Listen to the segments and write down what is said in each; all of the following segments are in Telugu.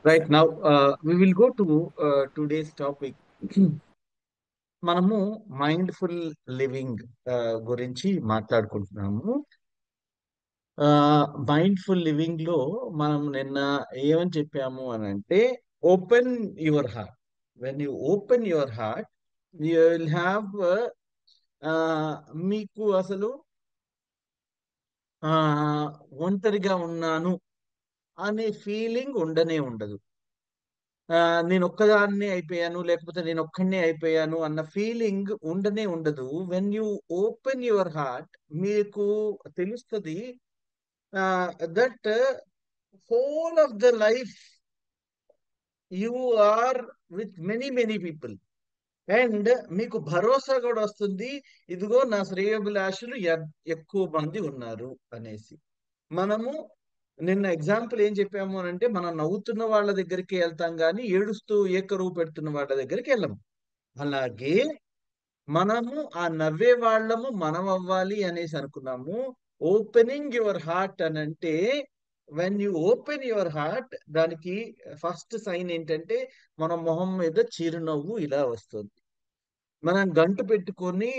Right now, we will go to today's topic. మనము మైండ్ఫుల్ లివింగ్ గురించి మాట్లాడుకుంటున్నాము. మైండ్ఫుల్ లివింగ్ లో మనం నిన్న ఏమని చెప్పాము అని అంటే, open your heart. When you open your heart, you will have మీకు అసలు ఆ, ఒంటరిగా ఉన్నాను అనే ఫీలింగ్ ఉండనే ఉండదు. నేను ఒక్కదాన్నే అయిపోయాను, లేకపోతే నేను ఒక్కడినే అయిపోయాను అన్న ఫీలింగ్ ఉండనే ఉండదు. When you open your heart, మీకు తెలుస్తుంది that whole of the life you are with many many people. And మీకు భరోసా కూడా వస్తుంది, ఇదిగో నా శ్రేయోభిలాషులు ఎక్కువ మంది ఉన్నారు అనేసి. మనము నిన్న ఎగ్జాంపుల్ ఏం చెప్పాము అని అంటే, మనం నవ్వుతున్న వాళ్ళ దగ్గరికి వెళ్తాం కానీ ఏడుస్తూ ఏకరువు పెడుతున్న వాళ్ళ దగ్గరికి వెళ్ళము. అలాగే మనము ఆ నవ్వే వాళ్ళము మనం అవ్వాలి అనేసి అనుకున్నాము. ఓపెనింగ్ యువర్ హార్ట్ అని అంటే, when you open your heart, దానికి ఫస్ట్ సైన్ ఏంటంటే మన మొహం మీద చిరునవ్వు ఇలా వస్తుంది. మనం గంటు పెట్టుకొని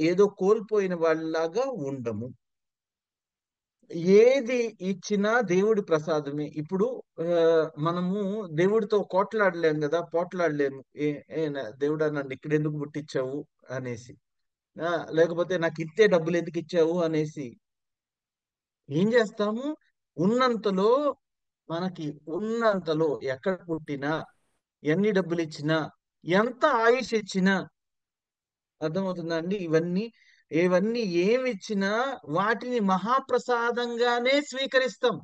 ఏదో కోల్పోయిన వాళ్ళలాగా ఉండము. ఏది ఇచ్చినా దేవుడి ప్రసాదమే. ఇప్పుడు మనము దేవుడితో కోట్లాడలేము కదా, పోట్లాడలేము. దేవుడా నన్ను ఇక్కడ ఎందుకు పుట్టించావు అనేసి, లేకపోతే నాకు ఇంతే డబ్బులు ఎందుకు ఇచ్చావు అనేసి. ఏం చేస్తాము? ఉన్నంతలో, మనకి ఉన్నంతలో ఎక్కడ పుట్టినా, ఎన్ని డబ్బులు ఇచ్చినా, ఎంత ఆయుష్ ఇచ్చినా, అర్థమవుతుందా అండి? ఇవన్నీ ఏమి ఇచ్చినా వాటిని మహాప్రసాదంగానే స్వీకరిస్తాం.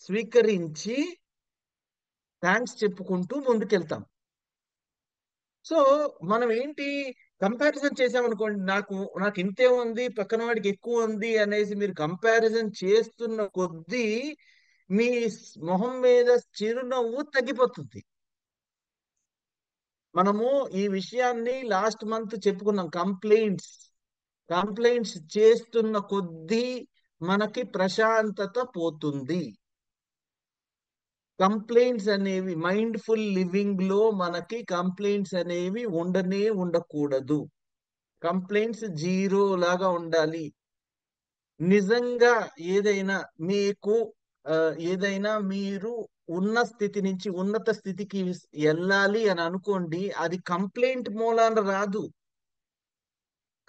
స్వీకరించి థ్యాంక్స్ చెప్పుకుంటూ ముందుకెళ్తాం. సో మనం ఏంటి, కంపారిజన్ చేసామనుకోండి, నాకు ఇంతే ఉంది, పక్కన వాడికి ఎక్కువ ఉంది అనేసి మీరు కంపారిజన్ చేస్తున్న కొద్దీ మీ మొహం మీద చిరునవ్వు తగ్గిపోతుంది. మనము ఈ విషయాన్ని లాస్ట్ మంత్ చెప్పుకున్నాం. కంప్లైంట్స్ చేస్తున్న కొద్దీ మనకి ప్రశాంతత పోతుంది. కంప్లైంట్స్ అనేవి మైండ్ఫుల్ లివింగ్ లో మనకి కంప్లైంట్స్ అనేవి ఉండకూడదు. కంప్లైంట్స్ జీరో లాగా ఉండాలి. నిజంగా ఏదైనా మీకు ఆ, ఏదైనా మీరు ఉన్న స్థితి నుంచి ఉన్నత స్థితికి వెళ్ళాలి అని అనుకోండి, అది కంప్లైంట్ మూలాన రాదు.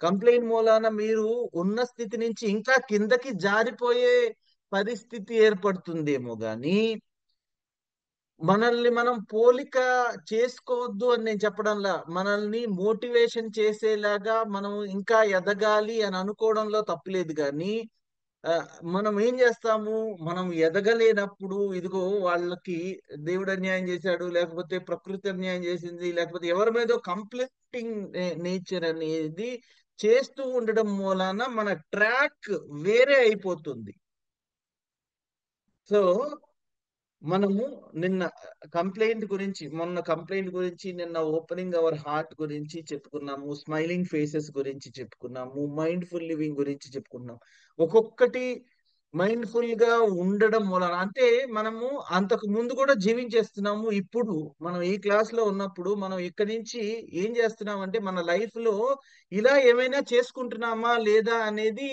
కంప్లైంట్ మూలాన మీరు ఉన్న స్థితి నుంచి ఇంకా కిందకి జారిపోయే పరిస్థితి ఏర్పడుతుందేమో గాని, మనల్ని మనం పోలిక చేసుకోవద్దు అని నేను చెప్పడంలా, మనల్ని మోటివేషన్ చేసేలాగా మనం ఇంకా ఎదగాలి అని అనుకోవడంలో తప్పులేదు. కానీ ఆ, మనం ఏం చేస్తాము? మనం ఎదగలేనప్పుడు, ఇదిగో వాళ్ళకి దేవుడు అన్యాయం చేశాడు, లేకపోతే ప్రకృతి అన్యాయం చేసింది, లేకపోతే ఎవరి మీదో కంప్లీటింగ్ నేచర్ అనేది చేస్తూ ఉండడం మూలాన మన ట్రాక్ వేరే అయిపోతుంది. సో మనము నిన్న కంప్లైంట్ గురించి, నిన్న ఓపెనింగ్ అవర్ హార్ట్ గురించి చెప్పుకున్నాము, స్మైలింగ్ ఫేసెస్ గురించి చెప్పుకున్నాము, మైండ్ఫుల్ లివింగ్ గురించి చెప్పుకున్నాం. ఒక్కొక్కటి మైండ్ఫుల్ గా ఉండడం మూలన అంటే, మనము అంతకు ముందు కూడా జీవించేస్తున్నాము. ఇప్పుడు మనం ఈ క్లాస్ లో ఉన్నప్పుడు మనం ఇక్కడి నుంచి ఏం చేస్తున్నాం అంటే, మన లైఫ్ లో ఇలా ఏమైనా చేసుకుంటున్నామా లేదా అనేది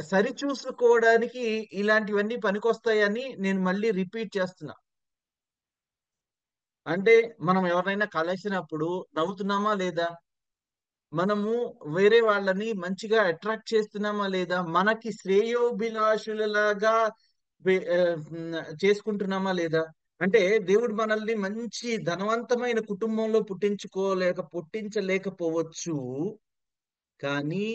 సరిచూసుకోవడానికి ఇలాంటివన్నీ పనికొస్తాయని నేను మళ్ళీ రిపీట్ చేస్తున్నా. అంటే మనం ఎవరినైనా కలిసినప్పుడు నవ్వుతున్నామా లేదా, మనము వేరే వాళ్ళని మంచిగా అట్రాక్ట్ చేస్తున్నామా లేదా, మనకి శ్రేయోభిలాషులలాగా చేసుకుంటున్నామా లేదా. అంటే దేవుడు మనల్ని మంచి ధనవంతమైన కుటుంబంలో పుట్టించలేకపోవచ్చు, కానీ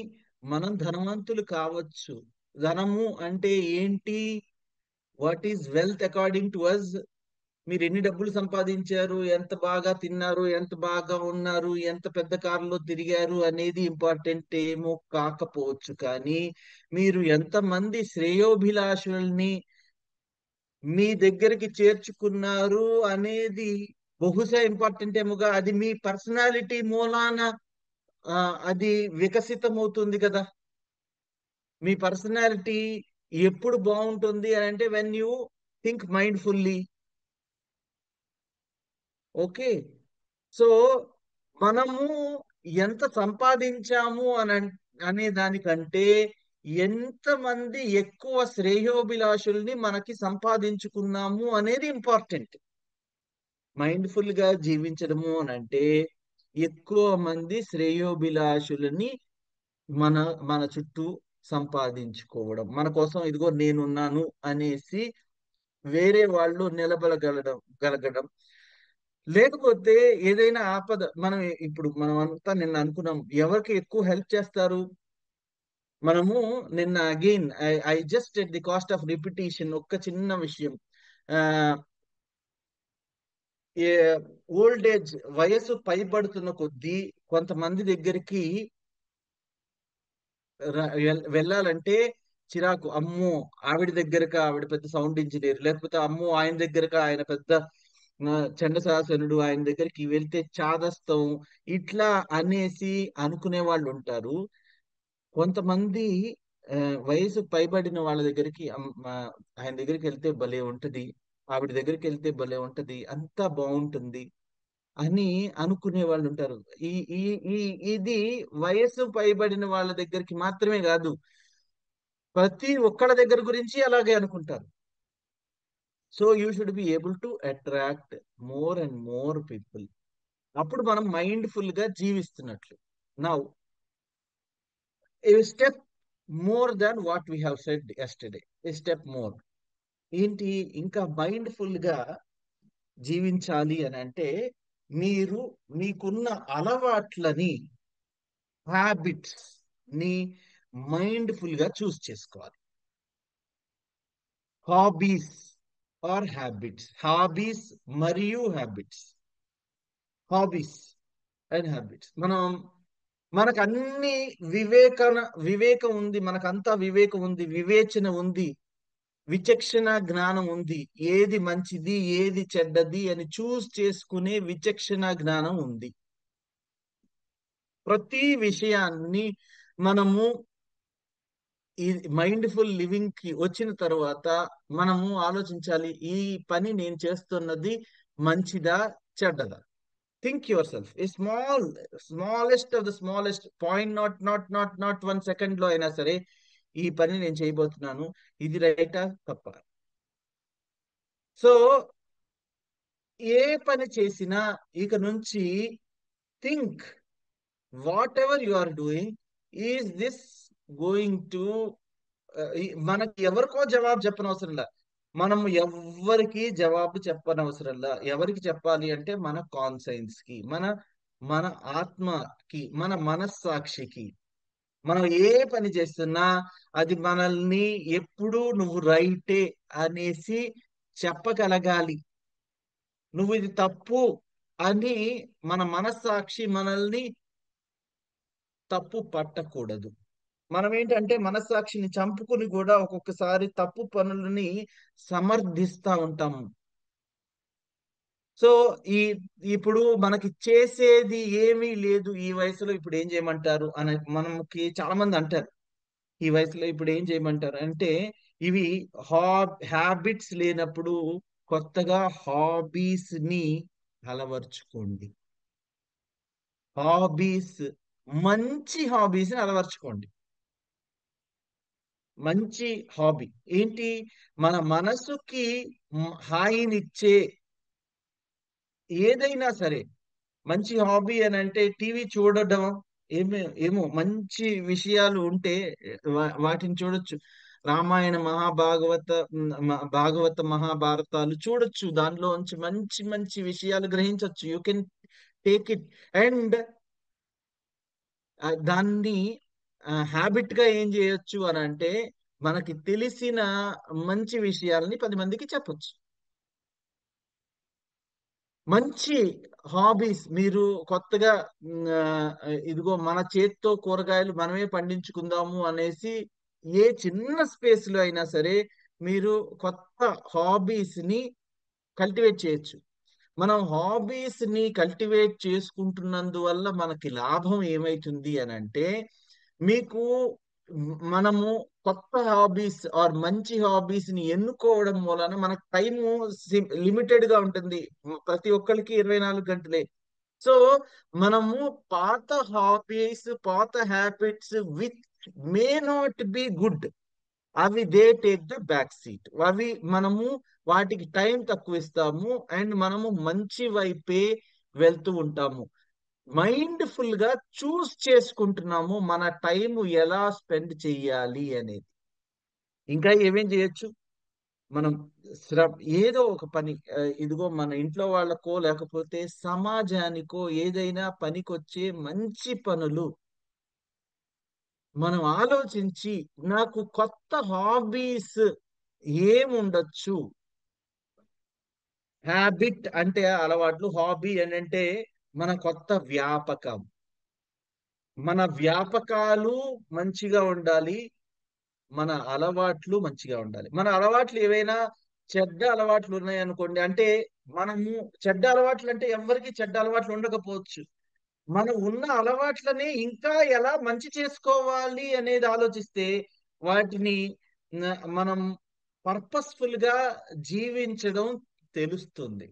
మనం ధనవంతులు కావచ్చు. ధనము అంటే ఏంటి? What is wealth according to us? మీరు ఎన్ని డబ్బులు సంపాదించారు, ఎంత బాగా తిన్నారు, ఎంత బాగా ఉన్నారు, ఎంత పెద్ద కారులో తిరిగారు అనేది ఇంపార్టెంట్ ఏమో కాకపోవచ్చు, కానీ మీరు ఎంతమంది శ్రేయోభిలాషుల్ని మీ దగ్గరికి చేర్చుకున్నారు అనేది బహుశా ఇంపార్టెంట్ ఏమోగా. అది మీ పర్సనాలిటీ మూలాన అది వికసితమవుతుంది కదా. మీ పర్సనాలిటీ ఎప్పుడు బాగుంటుంది అని అంటే, when you think mindfully. Okay. So మనము ఎంత సంపాదించాము అనే దానికంటే ఎంతమంది ఎక్కువ శ్రేయోభిలాషుల్ని మనకి సంపాదించుకున్నాము అనేది ఇంపార్టెంట్. మైండ్ఫుల్ గా జీవించడము అని అంటే ఎక్కువ మంది శ్రేయోభిలాషులని మన మన చుట్టూ సంపాదించుకోవడం, మన కోసం ఇదిగో నేనున్నాను అనేసి వేరే వాళ్ళు గలగడం. లేకపోతే ఏదైనా ఆపద, మనం అంతా నిన్న అనుకున్నాం, ఎవరికి ఎక్కువ హెల్ప్ చేస్తారు మనము. నిన్న again I just at the cost of repetition ఒక్క చిన్న విషయం. ఆ ఏ ఓల్డ్ ఏజ్, వయసు పైబడుతున్న కొద్దీ కొంతమంది దగ్గరికి వెళ్ళాలంటే చిరాకు. అమ్మో, ఆవిడ దగ్గరకా, ఆవిడ పెద్ద సౌండ్ ఇంజనీర్, లేకపోతే అమ్మో ఆయన దగ్గరకా, ఆయన పెద్ద చండశాసనుడు, ఆయన దగ్గరికి వెళ్తే చాదస్తం, ఇట్లా అనేసి అనుకునే వాళ్ళు ఉంటారు. కొంతమంది ఆ, వయసు పైబడిన వాళ్ళ దగ్గరికి ఆయన దగ్గరికి వెళ్తే భలే ఉంటది, ఆవిడ దగ్గరికి వెళ్తే భలే ఉంటది, అంతా బాగుంటుంది అని అనుకునే వాళ్ళు ఉంటారు. ఈ ఈ ఈ ఇది వయసు పైబడిన వాళ్ళ దగ్గరికి మాత్రమే కాదు, ప్రతి ఒక్కళ్ళ దగ్గర గురించి అలాగే అనుకుంటారు. So you should be able to attract more and more people. అప్పుడు మనం మైండ్ఫుల్ గా జీవిస్తున్నట్లు. Now a step more than what we have said yesterday. A step more ఏంటి, ఇంకా మైండ్ఫుల్ గా జీవించాలి అని అంటే మీరు మీకున్న అలవాట్లని, హ్యాబిట్స్ ని మైండ్ఫుల్ గా చూస్ చేసుకోవాలి. హాబీస్ ఆర్ హ్యాబిట్స్, హాబీస్ మరియు హ్యాబిట్స్. Hobbies and habits. మనకు అన్ని వివేకం ఉంది, మనకంతా వివేకం ఉంది, వివేచన ఉంది, విచక్షణ జ్ఞానం ఉంది. ఏది మంచిది ఏది చెడ్డది అని చూస్ చేసుకునే విచక్షణ జ్ఞానం ఉంది. ప్రతి విషయాన్ని మనము ఈ మైండ్ఫుల్ లివింగ్ కి వచ్చిన తర్వాత మనము ఆలోచించాలి, ఈ పని నేను చేస్తున్నది మంచిదా చెడ్డదా. Think yourself a smallest of the smallest point, not 1 second లో అయినా సరే, ఈ పని నేను చేయబోతున్నాను, ఇది రైటా తప్ప. సో ఏ పని చేసినా ఇక నుంచి think, whatever you are doing, is this going to, మనకి ఎవరికో జవాబు చెప్పనవసరంలా, మనం ఎవ్వరికి జవాబు చెప్పనవసరంలా. ఎవరికి చెప్పాలి అంటే మన కాన్సైన్స్ కి, మన ఆత్మకి, మన మనస్సాక్షికి. మనం ఏ పని చేస్తున్నా అది మనల్ని ఎప్పుడూ నువ్వు రైటే అనేసి చెప్పగలగాలి. నువ్వు ఇది తప్పు అని మన మనస్సాక్షి మనల్ని తప్పు పట్టకూడదు. మనం ఏంటంటే మనస్సాక్షిని చంపుకుని కూడా ఒక్కొక్కసారి తప్పు పనులని సమర్థిస్తా ఉంటాము. సో ఈ ఇప్పుడు మనకి చేసేది ఏమీ లేదు ఈ వయసులో, ఇప్పుడు ఏం చేయమంటారు అని మనకి చాలా మంది అంటారు. ఈ వయసులో ఇప్పుడు ఏం చేయమంటారు అంటే, ఇవి హ్యాబిట్స్ లేనప్పుడు కొత్తగా హాబీస్ ని అలవర్చుకోండి. హాబీస్, మంచి హాబీస్ ని అలవర్చుకోండి. మంచి హాబీ ఏంటి, మన మనసుకి హాయినిచ్చే ఏదైనా సరే. మంచి హాబీ అని అంటే టీవీ చూడడం, ఏమో మంచి విషయాలు ఉంటే వాటిని చూడొచ్చు. రామాయణ భాగవత మహాభారతాలు చూడొచ్చు, దానిలోంచి మంచి మంచి విషయాలు గ్రహించవచ్చు. You can take it and దాన్ని హ్యాబిట్ గా ఏం చేయొచ్చు అని అంటే, మనకి తెలిసిన మంచి విషయాల్ని 10 మందికి చెప్పొచ్చు. మంచి హాబీస్ మీరు కొత్తగా, ఇదిగో మన చేత్తో కూరగాయలు మనమే పండించుకుందాము అనేసి ఏ చిన్న స్పేస్ లో అయినా సరే మీరు కొత్త హాబీస్ ని కల్టివేట్ చేయొచ్చు. మనం హాబీస్ ని కల్టివేట్ చేసుకుంటున్నందువల్ల మనకి లాభం ఏమైతుంది అని అంటే, మీకు మనము కొత్త హాబీస్ ఆర్ మంచి హాబీస్ ని ఎన్నుకోవడం మూలన మనకు టైము లిమిటెడ్ గా ఉంటుంది. ప్రతి ఒక్కరికి 24 గంటలే. సో మనము పాత హాబీస్, పాత habits which may not be good, అవి they take the back seat. అవి మనము వాటికి టైం తక్కువ ఇస్తాము అండ్ మనము మంచి వైపే వెళ్తూ ఉంటాము. మైండ్ఫుల్ గా చూస్ చేసుకుంటున్నాము మన టైం ఎలా స్పెండ్ చెయ్యాలి అనేది. ఇంకా ఏమేం చేయొచ్చు మనం? ఏదో ఒక పని, ఇదిగో మన ఇంట్లో వాళ్ళకో లేకపోతే సమాజానికో ఏదైనా పనికొచ్చే మంచి పనులు మనం ఆలోచించి, నాకు కొత్త హాబీస్ ఏముండొచ్చు. హ్యాబిట్ అంటే అలవాట్లు, హాబీ అని అంటే మన కొత్త వ్యాపకం. మన వ్యాపకాలు మంచిగా ఉండాలి, మన అలవాట్లు మంచిగా ఉండాలి. మన అలవాట్లు ఏవైనా చెడ్డ అలవాట్లు ఉన్నాయనుకోండి, అంటే మనము చెడ్డ అలవాట్లు అంటే ఎవరికి చెడ్డ అలవాట్లు ఉండకపోవచ్చు. మనం ఉన్న అలవాట్లని ఇంకా ఎలా మంచి చేసుకోవాలి అనేది ఆలోచిస్తే వాటిని మనం పర్పస్ఫుల్ గా జీవించడం తెలుస్తుంది.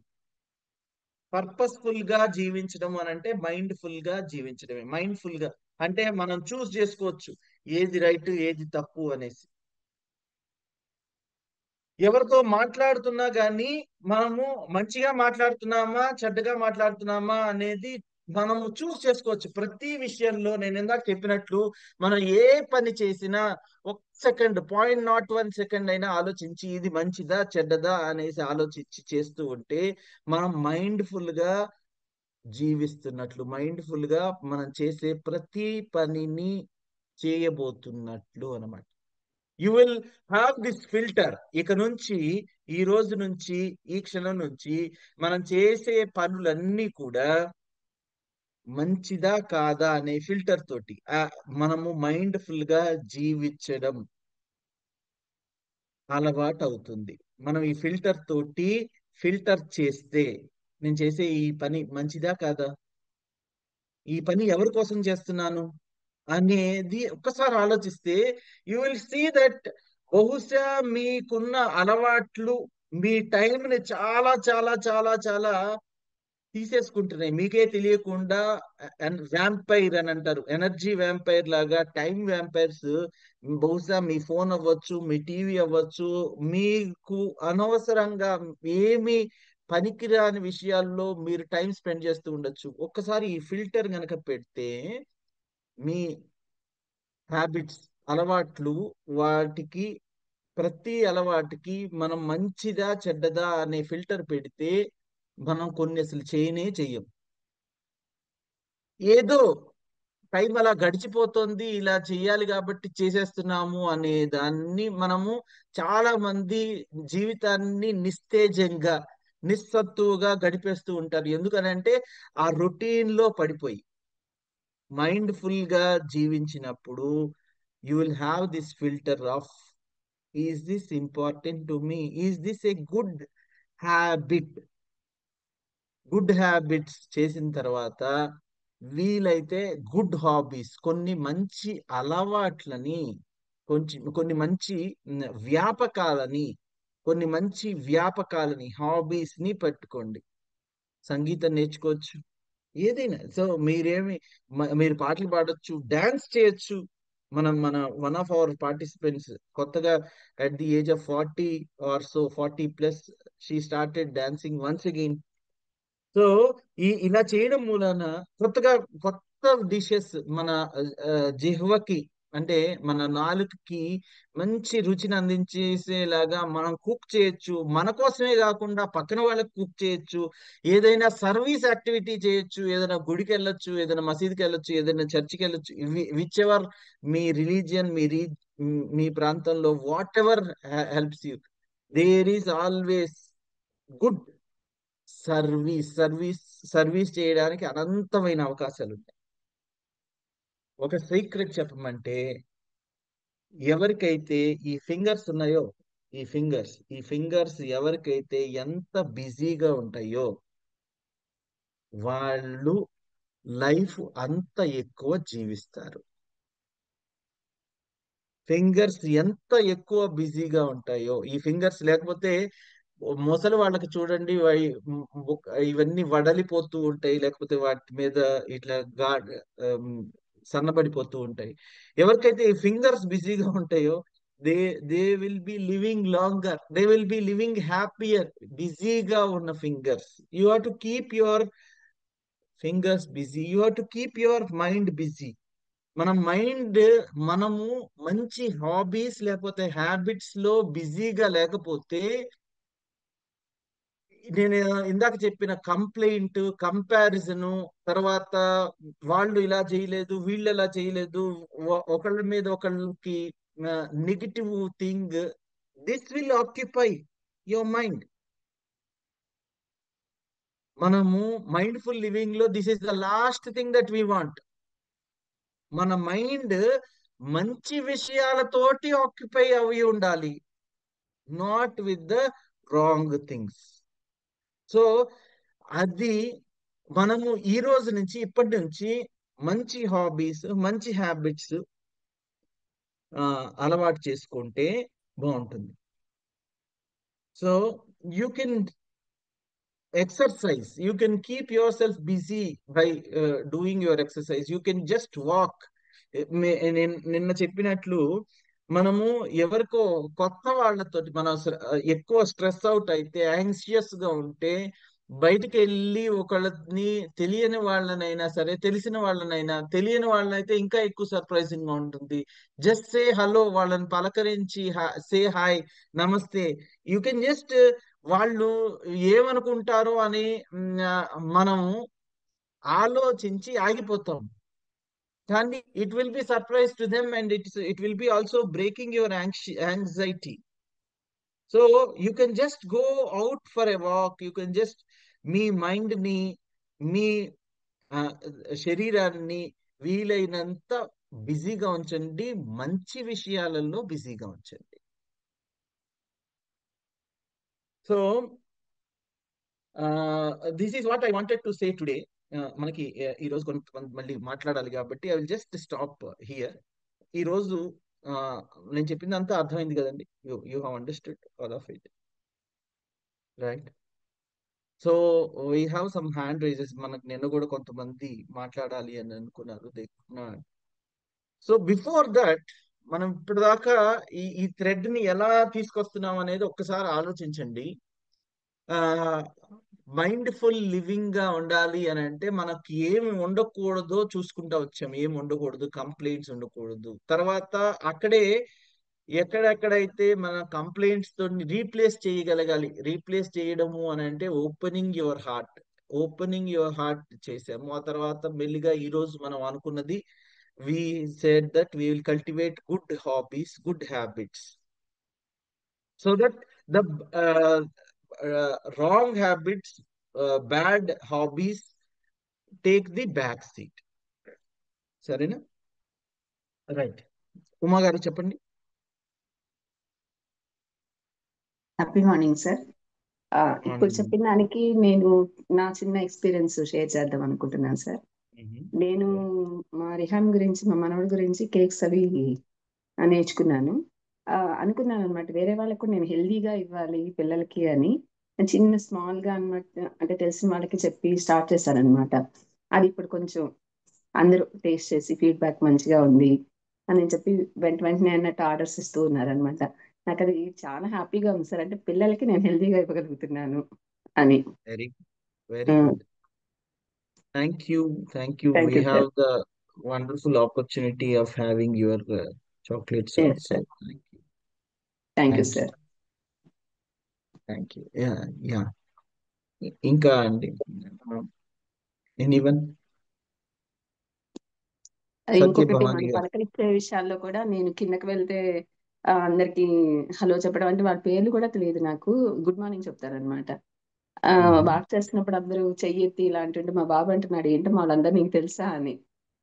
పర్పస్ఫుల్ గా జీవించడం అని అంటే మైండ్ఫుల్ గా జీవించడమే. మైండ్ఫుల్ గా అంటే మనం చూస్ చేసుకోవచ్చు ఏది రైట్ ఏది తప్పు అనేసి. ఎవరితో మాట్లాడుతున్నా గానీ మనము మంచిగా మాట్లాడుతున్నామా, చెడ్డగా మాట్లాడుతున్నామా అనేది మనము చూస్ చేసుకోవచ్చు. ప్రతి విషయంలో నేను ఇందాక చెప్పినట్లు మనం ఏ పని చేసినా ఒక సెకండ్, 0.01 సెకండ్ అయినా ఆలోచించి ఇది మంచిదా చెడ్డదా అనేసి ఆలోచించి చేస్తూ ఉంటే మనం మైండ్ఫుల్ గా జీవిస్తున్నట్లు, మైండ్ఫుల్ గా మనం చేసే ప్రతి పనిని చేయబోతున్నట్లు అన్నమాట. You will have this filter. ఇక నుంచి, ఈ రోజు నుంచి, ఈ క్షణం నుంచి మనం చేసే పనులన్నీ కూడా మంచిదా కాదా అనే ఫిల్టర్ తోటి మనము మైండ్ఫుల్ గా జీవించడం అలవాటు అవుతుంది. మనం ఈ ఫిల్టర్ తోటి ఫిల్టర్ చేస్తే, నేను చేసే ఈ పని మంచిదా కాదా, ఈ పని ఎవరి కోసం చేస్తున్నాను అనేది ఒక్కసారి ఆలోచిస్తే యూ విల్ సీ దట్ బహుశా మీకున్న అలవాట్లు మీ టైంని చాలా చాలా చాలా చాలా తీసేసుకుంటున్నాయి మీకే తెలియకుండా. వ్యాంపైర్ అని అంటారు, ఎనర్జీ వ్యాంపైర్ లాగా టైం వ్యాంపైర్స్ బహుశా మీ ఫోన్ అవ్వచ్చు, మీ టీవీ అవ్వచ్చు, మీకు అనవసరంగా ఏమి పనికిరాని విషయాల్లో మీరు టైం స్పెండ్ చేస్తూ ఉండొచ్చు. ఒక్కసారి ఈ ఫిల్టర్ గనక పెడితే మీ హ్యాబిట్స్, అలవాట్లు, వాటికి ప్రతి అలవాటుకి మనం మంచిదా చెడ్డదా అనే ఫిల్టర్ పెడితే మనం కొన్ని అసలు చేయనే చెయ్యం. ఏదో టైం అలా గడిచిపోతుంది, ఇలా చెయ్యాలి కాబట్టి చేసేస్తున్నాము అనే దాన్ని మనము చాలా మంది జీవితాన్ని నిస్తేజంగా, నిస్సత్తువుగా గడిపేస్తూ ఉంటారు. ఎందుకనంటే ఆ రొటీన్ లో పడిపోయి. మైండ్ఫుల్ గా జీవించినప్పుడు you will have this filter of, is this important to me, is this a good habit. Good habits చేసిన తర్వాత వీలైతే గుడ్ హాబీస్, కొన్ని మంచి అలవాట్లని, కొంచెం కొన్ని మంచి వ్యాపకాలని, కొన్ని మంచి వ్యాపకాలని హాబీస్ ని పెట్టుకోండి. సంగీతం నేర్చుకోవచ్చు, ఏదైనా. సో మీరేమి మీరు పాటలు పాడొచ్చు, డాన్స్ చేయొచ్చు. మన వన్ ఆఫ్ అవర్ పార్టిసిపెంట్స్ కొత్తగా at the age of 40 or so 40+, she started dancing once again. So ఇలా చేయడం మూలాన కొత్తగా కొత్త డిషెస్ మన ఆ, జిహ్వకి అంటే మన నాలుకకి మంచి రుచిని అందించేసేలాగా మనం కుక్ చేయొచ్చు. మన కోసమే కాకుండా పక్కన వాళ్ళకి కుక్ చేయొచ్చు. ఏదైనా సర్వీస్ యాక్టివిటీ చేయొచ్చు, ఏదైనా గుడికి వెళ్ళొచ్చు, ఏదైనా మసీదుకి వెళ్ళొచ్చు, ఏదైనా చర్చికి వెళ్ళొచ్చు. విచ్ ఎవర్ మీ రిలీజియన్, మీ ప్రాంతంలో whatever helps you, there is always good service చేయడానికి అనంతమైన అవకాశాలు ఉంటాయి. ఒక సీక్రెట్ చెప్పమంటే, ఎవరికైతే ఈ ఫింగర్స్ ఉన్నాయో, ఈ ఫింగర్స్ ఎవరికైతే ఎంత బిజీగా ఉంటాయో వాళ్ళు లైఫ్ అంత ఎక్కువ జీవిస్తారు. ఫింగర్స్ ఎంత ఎక్కువ బిజీగా ఉంటాయో, ఈ ఫింగర్స్ లేకపోతే ముసలి వాళ్ళకి చూడండి, ఇవన్నీ వడలిపోతూ ఉంటాయి, లేకపోతే వాటి మీద ఇట్లా ఆమ్, సన్నబడిపోతూ ఉంటాయి. ఎవరికైతే ఈ ఫింగర్స్ బిజీగా ఉంటాయో, they they will be living longer, they will be living happier. బిజీగా ఉన్న fingers, you have to keep your fingers busy, you have to keep your mind busy. మన మైండ్, మనము మంచి హాబీస్ లేకపోతే హ్యాబిట్స్ లో బిజీగా లేకపోతే, నేను ఇందాక చెప్పిన కంప్లైంట్, కంపారిజను, తర్వాత వాళ్ళు ఇలా చేయలేదు, వీళ్ళు ఇలా చేయలేదు, ఒకళ్ళ మీద ఒకళ్ళకి negative thing, this will occupy your mind. మనము మైండ్ఫుల్ లివింగ్ లో this is the last thing that we want. మన మైండ్ మంచి విషయాలతోటి ఆక్యుపై అవి ఉండాలి, not with the wrong things. So అది మనము ఈ రోజు నుంచి, ఇప్పటి నుంచి మంచి హాబీస్, మంచి హ్యాబిట్స్ అలవాటు చేసుకుంటే బాగుంటుంది. So you can exercise, you can keep yourself busy by doing your exercise, you can just walk. నిన్న చెప్పినట్లు, మనము ఎవరికో కొత్త వాళ్ళతోటి మనం ఎక్కువ స్ట్రెస్ అవుట్ అయితే, యాంగ్షియస్ గా ఉంటే, బయటికి వెళ్ళి ఒకళ్ళని, తెలియని వాళ్ళనైనా సరే, తెలిసిన వాళ్ళనైనా, తెలియని వాళ్ళనైతే ఇంకా ఎక్కువ సర్ప్రైజింగ్ గా ఉంటుంది. జస్ట్ సే హలో, వాళ్ళని పలకరించి సే హాయ్, నమస్తే. యూ కెన్ జస్ట్, వాళ్ళు ఏమనుకుంటారో అని మనము ఆలోచించి ఆగిపోతాం. కానీ it will be surprise to them, and it will be also breaking your anxiety. So you can just go out for a walk, you can just, me mind ని, మీ ఆ, శరీరాన్ని వీలైనంత బిజీగా ఉంచండి, మంచి విషయాలలో బిజీగా ఉంచండి. So this is what I wanted to say today. మనకి ఈ రోజు కొంతమంది మళ్ళీ మాట్లాడాలి కాబట్టి I will just stop here. ఈ రోజు నేను చెప్పిందంతా అర్థమైంది కదండి? You have understood all of it, right? So we have some hand raises. మనకు నిన్న కూడా కొంతమంది మాట్లాడాలి అని అనుకున్నారు, they could not. So before that, మనం ఇప్పటిదాకా ఈ థ్రెడ్ ని ఎలా తీసుకొస్తున్నాం అనేది ఒక్కసారి ఆలోచించండి. మైండ్ఫుల్ లివింగ్ గా ఉండాలి అని అంటే, మనకి ఏమి ఉండకూడదో చూసుకుంటా వచ్చాం. ఏమి ఉండకూడదు, కంప్లైంట్స్ ఉండకూడదు. తర్వాత అక్కడే ఎక్కడెక్కడైతే మన కంప్లైంట్స్ తో రీప్లేస్ చేయగలగాలి. రీప్లేస్ చేయడము అని అంటే opening your heart, opening your heart చేసాము. ఆ తర్వాత మెల్లిగా ఈ రోజు మనం అనుకున్నది, we said that we will cultivate good hobbies, good habits, so that the wrong habits, bad hobbies take the back seat. సరేనా? రైట్. ఉమా గారు చెప్పండి. Happy morning sir. ఇప్పుడు చెప్పిన దానికి నేను నా చిన్న ఎక్స్పీరియన్స్ షేర్ చేద్దాం అనుకుంటున్నాను సార్. నేను మా రిహాన్ గురించి, మా మనవడి గురించి కేక్స్ అవి నేర్చుకున్నాను. అనుకున్నాను అనమాట, వేరే వాళ్ళకు కూడా నేను హెల్దీగా ఇవ్వాలి పిల్లలకి అని. చిన్న స్మాల్ గా అనమాట, అంటే తెలిసిన వాళ్ళకి చెప్పి స్టార్ట్ చేశాను అనమాట. అది ఇప్పుడు కొంచెం అందరూ టేస్ట్ చేసి ఫీడ్బ్యాక్ మంచిగా ఉంది అని చెప్పి వెంటనే అన్నట్టు ఆర్డర్స్ ఇస్తూ ఉన్నారనమాట. నాకు అది చాలా హ్యాపీగా ఉంది సార్. అంటే పిల్లలకి నేను హెల్దీగా ఇవ్వగలుగుతున్నాను అని. Very very good. Thank you, thank you. Thank We you have sir. the wonderful opportunity of having your chocolates as also. Sir. Thank you. Thank you Thank you. Sir. Thank you. Yeah, yeah. ఇంకా అండి, ఎనీవన్? ఇంకొకటి, సత్యభవాని మన గారు. పలకరించే విషయాల్లో కూడా నేను కిందకి వెళ్తే అందరికి హలో చెప్పడం, అంటే వాళ్ళ పేర్లు కూడా తెలియదు నాకు, గుడ్ మార్నింగ్ చెప్తారనమాట. వాక్ చేస్తున్నప్పుడు అందరూ చెయ్యెత్తి ఇలాంటి, మా బాబు అంటున్నాడు ఏంటో వాళ్ళందరూ నీకు తెలుసా అని.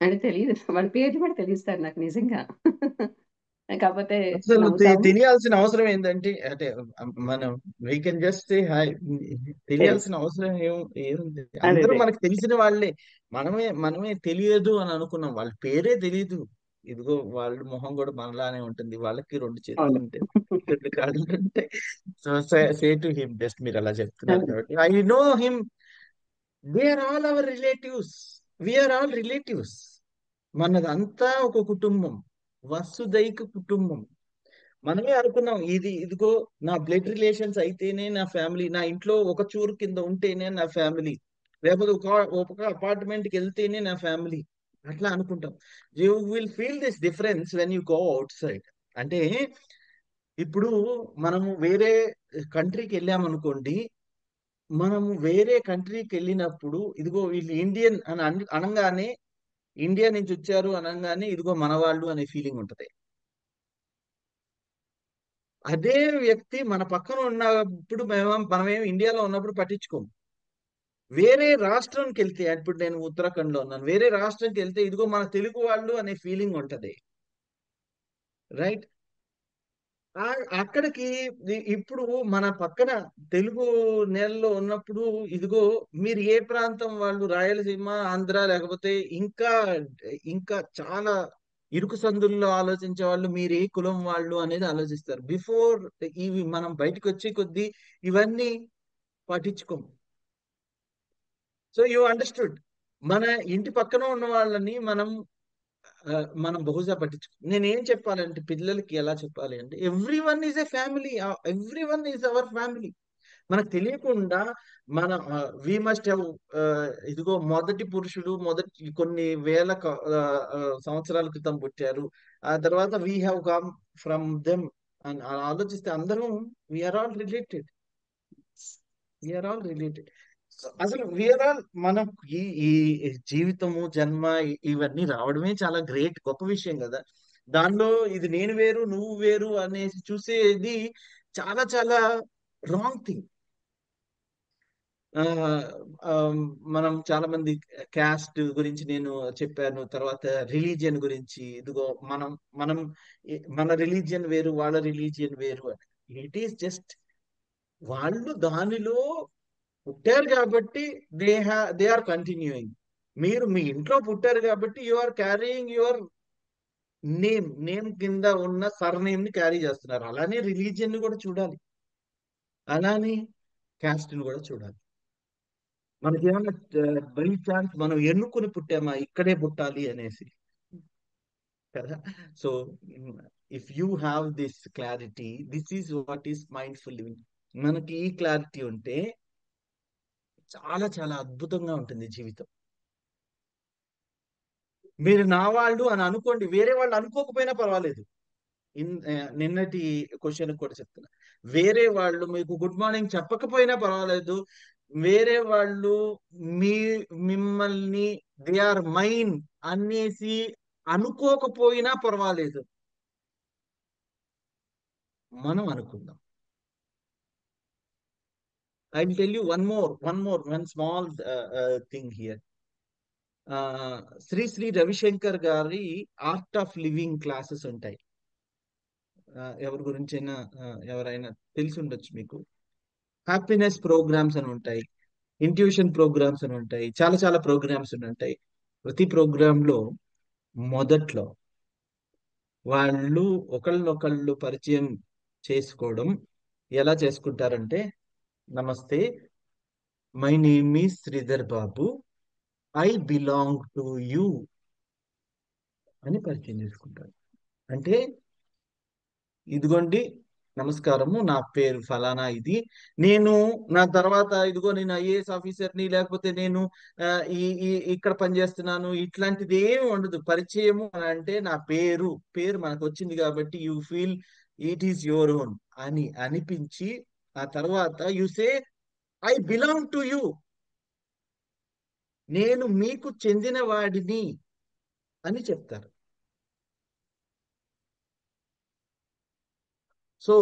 అంటే తెలియదు, వాళ్ళ పేర్లు కూడా తెలుస్తారు నాకు నిజంగా. కాకపోతే అసలు నవ్వుతాము. తెలియాల్సిన అవసరం ఏంటంటే, అంటే మనం we can just say hi. Yes, తెలియాల్సిన అవసరం ఏముంది? అదే అందరూ అదే మనకు తెలిసిన వాళ్ళే. మనమే తెలియదు అని అనుకున్నాం, వాళ్ళ పేరే తెలియదు. ఇదిగో వాళ్ళ మొహం కూడా మనలానే ఉంటుంది, వాళ్ళకి రెండు చేతులు అవును. ఉంటాయి, రెండు కాళ్ళు ఉంటాయి. So say to him, just మీరు అలా చెప్తున్నారు కాబట్టి I know him. They are all our relatives, we are all relatives. మనదంతా ఒక కుటుంబం, వసుదైక కుటుంబం. మనమే అనుకున్నాం ఇది ఇదిగో నా బ్లడ్ రిలేషన్స్ అయితేనే నా ఫ్యామిలీ, నా ఇంట్లో ఒక చూరు కింద ఉంటేనే నా ఫ్యామిలీ, లేకపోతే ఒక అపార్ట్మెంట్ కి వెళ్తేనే నా ఫ్యామిలీ, అట్లా అనుకుంటాం. You will feel this difference when you go out side. అంటే ఇప్పుడు మనము వేరే కంట్రీకి వెళ్ళామనుకోండి, మనము వేరే కంట్రీకి వెళ్ళినప్పుడు ఇదిగో వీళ్ళు ఇండియన్ అని అనగానే, ఇండియా నుంచి వచ్చారు అనగానే ఇదిగో మన వాళ్ళు అనే ఫీలింగ్ ఉంటది. అదే వ్యక్తి మన పక్కన ఉన్నప్పుడు మనమేం ఇండియాలో ఉన్నప్పుడు పట్టించుకోము. వేరే రాష్ట్రానికి వెళ్తే, ఇప్పుడు నేను ఉత్తరాఖండ్ లో ఉన్నాను, వేరే రాష్ట్రానికి వెళ్తే ఇదిగో మన తెలుగు వాళ్ళు అనే ఫీలింగ్ ఉంటది, రైట్? అక్కడికి ఇప్పుడు మన పక్కన తెలుగు నేలలో ఉన్నప్పుడు ఇదిగో మీరు ఏ ప్రాంతం వాళ్ళు, రాయలసీమ, ఆంధ్ర, లేకపోతే ఇంకా ఇంకా చాలా ఇరుకు సందుల్లో ఆలోచించే వాళ్ళు మీరు ఏ కులం వాళ్ళు అనేది ఆలోచిస్తారు. బిఫోర్ ఇవి మనం బయటకు వచ్చే కొద్దీ ఇవన్నీ పట్టించుకోము. So you understood. మన ఇంటి పక్కన ఉన్న వాళ్ళని మనం బహుశా పట్టించుకో. నేను ఏం చెప్పాలంటే పిల్లలకి ఎలా చెప్పాలి అంటే every one is a family, every one is our family. మనకు తెలియకుండా మన వి మస్ట్ హ్యావ్, ఇదిగో మొదటి పురుషుడు మొదటి కొన్ని వేల సంవత్సరాల క్రితం పుట్టారు, ఆ తర్వాత we have come from them అని ఆలోచిస్తే అందరం we are all related, we are all related. అసలు వీఆర్ ఆల్ మనం ఈ ఈ జీవితము జన్మ ఇవన్నీ రావడమే చాలా గ్రేట్ గొప్ప విషయం కదా. దానిలో ఇది నేను వేరు నువ్వు వేరు అనేసి చూసేది చాలా చాలా రాంగ్ థింగ్. ఆ, ఆ, మనం చాలా మంది క్యాస్ట్ గురించి నేను చెప్పాను, తర్వాత రిలీజియన్ గురించి ఇదిగో మనం మనం మన రిలీజియన్ వేరు వాళ్ళ రిలీజియన్ వేరు అని. ఇట్ ఈస్ జస్ట్ వాళ్ళు దానిలో పుట్టారు కాబట్టి దే ఆర్ కంటిన్యూయింగ్. మీరు మీ ఇంట్లో పుట్టారు కాబట్టి you are carrying your name కింద ఉన్న సర్నేమ్ ని క్యారీ చేస్తున్నారు. అలానే రిలీజియన్ ని కూడా చూడాలి, అలానే క్యాస్ట్ ని కూడా చూడాలి. మనకేమన్నా బై ఛాన్స్ మనం ఎన్నుకుని పుట్టామా ఇక్కడే పుట్టాలి అనేసి, కదా? So if you have this clarity, this is what is mindful living. మనకి ఈ క్లారిటీ ఉంటే చాలా చాలా అద్భుతంగా ఉంటుంది జీవితం. మీరు నా వాళ్ళు అని అనుకోండి, వేరే వాళ్ళు అనుకోకపోయినా పర్వాలేదు. నిన్నటి క్వశ్చన్ కూడా చెప్తున్నా, వేరే వాళ్ళు మీకు గుడ్ మార్నింగ్ చెప్పకపోయినా పర్వాలేదు, వేరే వాళ్ళు మీ మిమ్మల్ని దే ఆర్ మైన్ అనేసి అనుకోకపోయినా పర్వాలేదు, మనం అనుకుందాం. I will tell you one small thing here. Sri Sri Ravishankar గారి ఆర్ట్ ఆఫ్ లివింగ్ క్లాసెస్ ఉంటాయి. ఎవరి గురించైనా ఎవరైనా తెలిసి ఉండొచ్చు మీకు. హ్యాపీనెస్ ప్రోగ్రామ్స్ అని ఉంటాయి, ఇంట్యూషన్ ప్రోగ్రామ్స్ అని ఉంటాయి, చాలా చాలా ప్రోగ్రామ్స్ అని ఉంటాయి. ప్రతి ప్రోగ్రామ్ లో మొదట్లో వాళ్ళు ఒకళ్ళనొకళ్ళు పరిచయం చేసుకోవడం ఎలా చేసుకుంటారంటే, నమస్తే, my name is Sridhar Babu, I belong to you అని పరిచయం చేసుకుంటారు. అంటే ఇదిగోండి, నమస్కారము, నా పేరు ఫలానా, ఇది నేను, నా తర్వాత ఇదిగో నేను ఐఏఎస్ ఆఫీసర్ని, లేకపోతే నేను ఆ, ఇక్కడ పనిచేస్తున్నాను, ఇట్లాంటిది ఏమి ఉండదు. పరిచయము అని అంటే నా పేరు మనకు వచ్చింది కాబట్టి you feel it is your own అని అనిపించి, ఆ తర్వాత you say I belong to you, నేను మీకు చెందిన వాడిని అని చెప్తారు. సో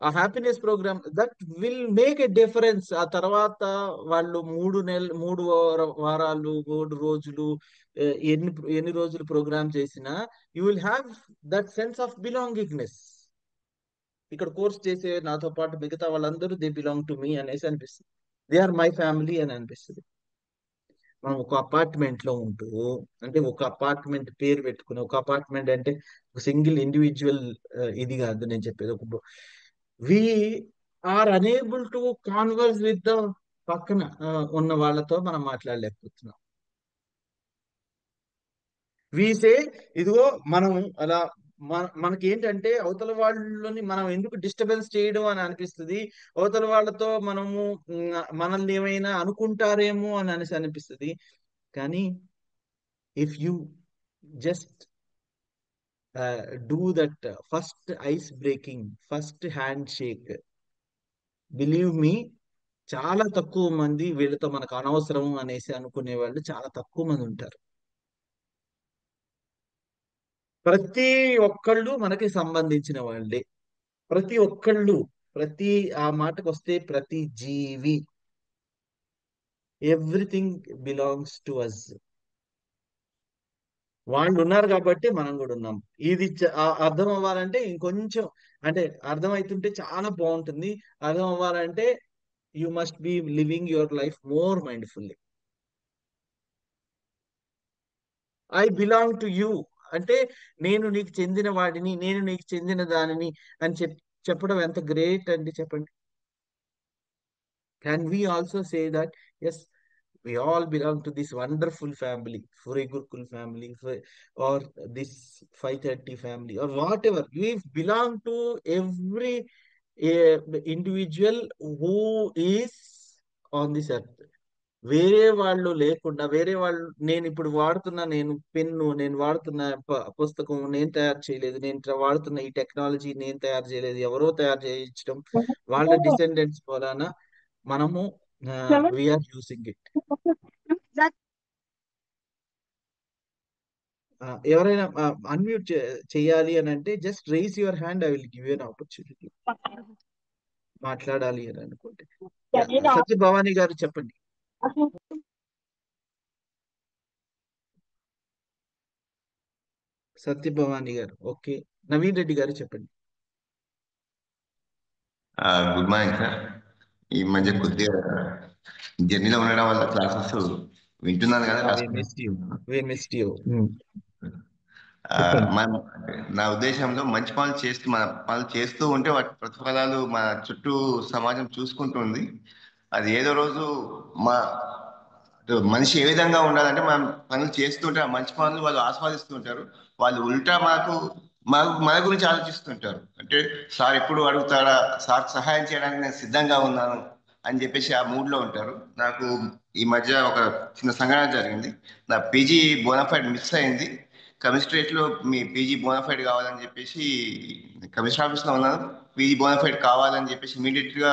ఆ happiness program that will make a difference. ఆ తర్వాత వాళ్ళు 3 నెలలు, 3 వారాలు, 3 రోజులు, ఎన్ని ఎన్ని రోజులు ప్రోగ్రామ్ చేసినా you will have that sense of belongingness. ఇక్కడ కోర్స్ చేసే నాతో పాటు మిగతా వాళ్ళందరూ దే బిలాంగ్ టు మీ అనేసి అనిపిస్తుంది, దే ఆర్ మై ఫ్యామిలీ అని అనిపిస్తుంది. మనం ఒక అపార్ట్మెంట్ లో ఉంటూ, అంటే ఒక అపార్ట్మెంట్ పేరు పెట్టుకుని, ఒక అపార్ట్మెంట్ అంటే ఒక సింగిల్ ఇండివిజువల్, ఇది కాదు నేను చెప్పేది. ఒక we are enable to converse with the పక్కన ఉన్న వాళ్ళతో మనం మాట్లాడలేకపోతున్నాం. వీసే ఇదిగో మనం అలా మనకి ఏంటంటే అవతల వాళ్ళని మనం ఎందుకు డిస్టర్బెన్స్ చేయడం అని అనిపిస్తుంది. అవతల వాళ్ళతో మనము మనల్ని ఏమైనా అనుకుంటారేమో అని అనేసి అనిపిస్తుంది. కానీ if you just do that first ice breaking, first hand shake, believe me, చాలా తక్కువ మంది వీళ్ళతో మనకు అనవసరం అనేసి అనుకునే వాళ్ళు చాలా తక్కువ మంది ఉంటారు. ప్రతి ఒక్కళ్ళు మనకి సంబంధించిన వాళ్ళే. ప్రతి ఒక్కళ్ళు, ప్రతి ఆ మాటకు వస్తే ప్రతి జీవి, ఎవ్రీథింగ్ బిలాంగ్స్ టు అస్. వాళ్ళు ఉన్నారు కాబట్టి మనం కూడా ఉన్నాం. ఇది అర్థం అవ్వాలంటే ఇంకొంచెం, అంటే అర్థం అవుతుంటే చాలా బాగుంటుంది. అర్థం అవ్వాలంటే you must be living your life more mindfully. I belong to you అంటే నేను నీకు చెందిన వాడిని, నేను నీకు చెందిన దానిని అని చెప్పడం ఎంత గ్రేట్ అండి చెప్పండి. Can we also say that, yes, we all belong to this wonderful family, Furi Gurukul family, or this 530 family, or whatever. We belong to every individual who is on this earth. వేరే వాళ్ళు లేకుండా, వేరే వాళ్ళు, నేను ఇప్పుడు వాడుతున్న నేను పెన్ను, నేను వాడుతున్న పుస్తకం నేను తయారు చేయలేదు, నేను వాడుతున్న ఈ టెక్నాలజీ నేను తయారు చేయలేదు, ఎవరో తయారు చేయించడం, వాళ్ళ డిసెండెంట్స్ వలన మనము వీఆర్ యూసింగ్ ఇట్. ఎవరైనా అన్మ్యూట్ చేయాలి అని అంటే just rise your hand, I will give you an opportunity. మాట్లాడాలి అని అనుకుంటే సత్య భవానీ గారు చెప్పండి. సత్య భవానీ గారు ఓకే. నవీన్ రెడ్డి గారు చెప్పండి. Good morning sir. ఈ మధ్య కొద్దిగా జర్నీలో ఉండడం వల్ల క్లాసెస్ వింటున్నాను కదా, నా ఉద్దేశంలో మంచి పనులు చేస్తూ మన పనులు చేస్తూ ఉంటే వాటి ప్రతిఫలాలు మన చుట్టూ సమాజం చూసుకుంటుంది. అది ఏదో రోజు మా మనిషి ఏ విధంగా ఉండాలంటే మనం పనులు చేస్తుంటే ఆ మంచి పనులు వాళ్ళు ఆస్వాదిస్తూ ఉంటారు. వాళ్ళు ఉల్టా మన గురించి ఆలోచిస్తుంటారు. అంటే సార్ ఎప్పుడు అడుగుతాడా, సార్ సహాయం చేయడానికి నేను సిద్ధంగా ఉన్నాను అని చెప్పేసి ఆ మూడ్ లో ఉంటారు. నాకు ఈ మధ్య ఒక చిన్న సంఘటన జరిగింది. నా పీజీ బోనాఫైడ్ మిస్ అయింది. కమిషనరేట్ లో మీ పీజీ బోనాఫైడ్ కావాలని చెప్పేసి కమిషనర్ ఆఫీస్ లో ఉన్నాను. పీజీ బోనాఫైడ్ కావాలని చెప్పేసి ఇమీడియట్ గా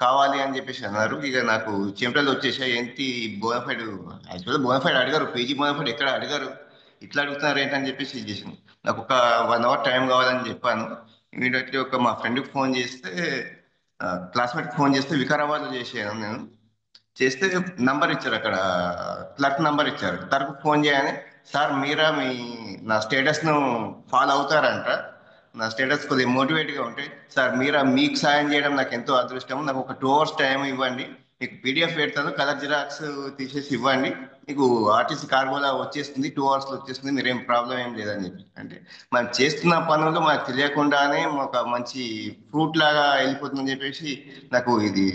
కావాలి అని చెప్పేసి అన్నారు. ఇక నాకు చెమటలు వచ్చేసాయి. ఏంటి బోనాఫైడ్, యాక్చువల్గా బోనాఫైడ్ అడిగారు, పీజీ బోనాఫైడ్ ఎక్కడ అడిగారు, ఇట్లా అడుగుతున్నారు ఏంటని చెప్పేసి ఇది చేసాను. నాకు ఒక 1 అవర్ టైం కావాలని చెప్పాను. ఇమీడియట్లీ మా ఫ్రెండ్కి ఫోన్ చేస్తే, క్లాస్మేట్కి ఫోన్ చేస్తే వికారాబాద్లో చేసాను నేను. చేస్తే నంబర్ ఇచ్చారు, అక్కడ క్లర్క్ నంబర్ ఇచ్చారు. క్లర్క్ ఫోన్ చేయగానే సార్ మీరా నా స్టేటస్ ను ఫాలో అవుతారంట, నా స్టేటస్ కొద్దిగా మోటివేట్ గా ఉంటే, సార్ మీరా మీకు సాయం చేయడం నాకు ఎంతో అదృష్టం, నాకు ఒక 2 hours టైం ఇవ్వండి, మీకు పీడిఎఫ్ పెడతాను, కలర్ జిరాక్స్ తీసేసి ఇవ్వండి, మీకు ఆర్టీసీ కార్గోలా వచ్చేస్తుంది, 2 hours లో వచ్చేస్తుంది, మీరేం ప్రాబ్లం ఏం లేదని చెప్పి. అంటే మనం చేస్తున్న పనులు మనకు తెలియకుండానే ఒక మంచి ఫ్రూట్ లాగా వెళ్ళిపోతుందని చెప్పేసి నాకు ఇది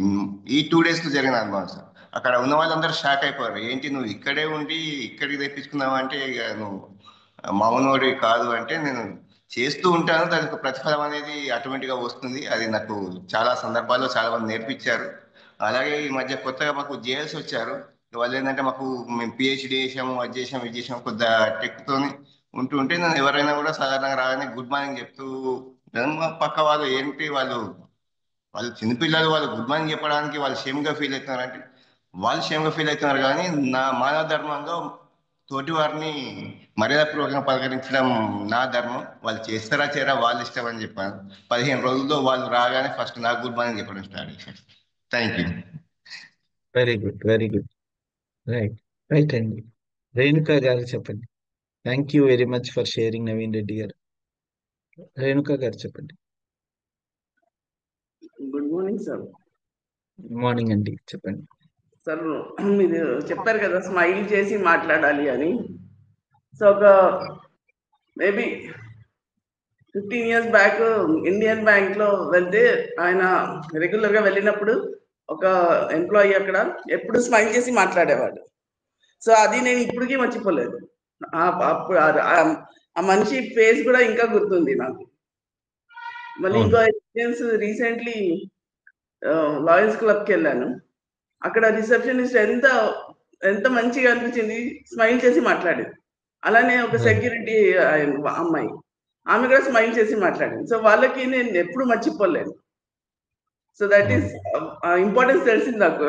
ఈ 2 days లో జరిగిన అనుభవం సార్. అక్కడ ఉన్న వాళ్ళందరూ షాక్ అయిపోయారు, ఏంటి నువ్వు ఇక్కడే ఉండి ఇక్కడికి తెప్పించుకున్నావు అంటే, ఇక నువ్వు మామూలు కాదు అంటే, నేను చేస్తూ ఉంటాను, దానికి ప్రతిఫలం అనేది ఆటోమేటిక్ గా వస్తుంది. అది నాకు చాలా సందర్భాల్లో చాలా మంది నేర్పించారు. అలాగే ఈ మధ్య కొత్తగా మాకు జేఎల్స్ వచ్చారు. వాళ్ళు ఏంటంటే మాకు మేము పిహెచ్డి చేసాము, అది చేసాము, ఇది చేసాము, కొద్దిగా టెక్ తోని ఉంటే నన్ను ఎవరైనా కూడా సాధారణంగా రాగానే గుడ్ మార్నింగ్ చెప్తూ, మా పక్క వాళ్ళు ఏంటి వాళ్ళు చిన్నపిల్లలు, వాళ్ళు గుడ్ మార్నింగ్ చెప్పడానికి వాళ్ళు షేమ్గా ఫీల్ అవుతున్నారు అంటే, వాళ్ళు షేమ్గా ఫీల్ అవుతున్నారు. కానీ నా మానవ ధర్మంలో తోటి వారిని మర్యాదపూర్వకంగా పలకరించడం నా ధర్మం. వాళ్ళు చేస్తారా చేయరా వాళ్ళ ఇష్టం అని చెప్పాను. 15 రోజుల్లో వాళ్ళు రాగానే ఫస్ట్ నాకు గుడ్ మార్నింగ్ చెప్పడం స్టార్ట్ చేశారు. Thank you. Very good, very good. Right, right అండి. రేణుకా గారు చెప్పండి. Thank you very much for sharing Naveen Reddy గారు. రేణుకా గారు చెప్పండి. Good morning sir. మార్నింగ్ అండి, చెప్పండి. సార్ మీరు చెప్పారు కదా స్మైల్ చేసి మాట్లాడాలి అని. సో ఒక maybe 15 years back Indian bank లో వెళ్తే ఆయన రెగ్యులర్ గా వెళ్ళినప్పుడు ఒక ఎంప్లాయీ అక్కడ ఎప్పుడు స్మైల్ చేసి మాట్లాడేవాడు. సో అది నేను ఇప్పటికీ మర్చిపోలేదు. అప్పుడు ఆ మనిషి ఫేస్ కూడా ఇంకా గుర్తుంది నాకు. మళ్ళీ ఇంకో ఎక్స్పీరియన్స్ రీసెంట్లీ లాయర్స్ క్లబ్ కి వెళ్ళాను. అక్కడ రిసెప్షనిస్ట్ ఎంత ఎంత మంచిగా అనిపించింది, స్మైల్ చేసి మాట్లాడేది. అలానే ఒక సెక్యూరిటీ అమ్మాయి, ఆమె కూడా స్మైల్ చేసి మాట్లాడింది. సో వాళ్ళకి నేను ఎప్పుడు మర్చిపోలేను. సో దట్ ఈస్ ఇంపార్టెన్స్ తెలిసింది నాకు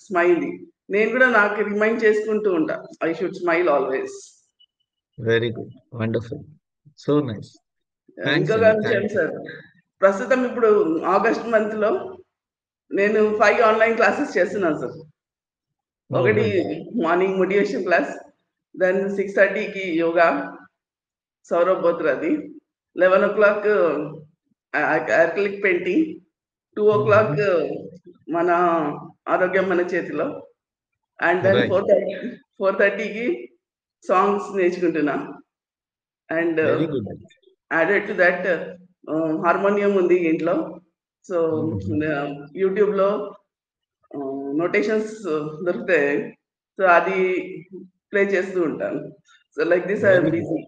స్మైల్. నేను కూడా నాకు రిమైండ్ చేసుకుంటూ ఉంటా, I should smile always. Very good, wonderful, so nice. ఇంకొక విషయం సార్, ప్రస్తుతం ఇప్పుడు ఆగస్ట్ మంత్ లో నేను 5 ఆన్లైన్ క్లాసెస్ చేస్తున్నాను సార్. ఒకటి మార్నింగ్ మోటివేషన్ క్లాస్, దెన్ 6:30కి యోగా సౌరవ్ బోత్రాది, 11 o'clock అక్రిలిక్ పెయింటింగ్, 2 o'clock మన ఆరోగ్యం మన చేతిలో, అండ్ దెన్ 4:30కి సాంగ్స్ నేర్చుకుంటున్నా. And added to that harmonium ఉంది ఇంట్లో. సో యూట్యూబ్ లో నోటేషన్స్ దొరుకుతాయి, సో అది ప్లే చేస్తూ ఉంటాను. So like this I am busy.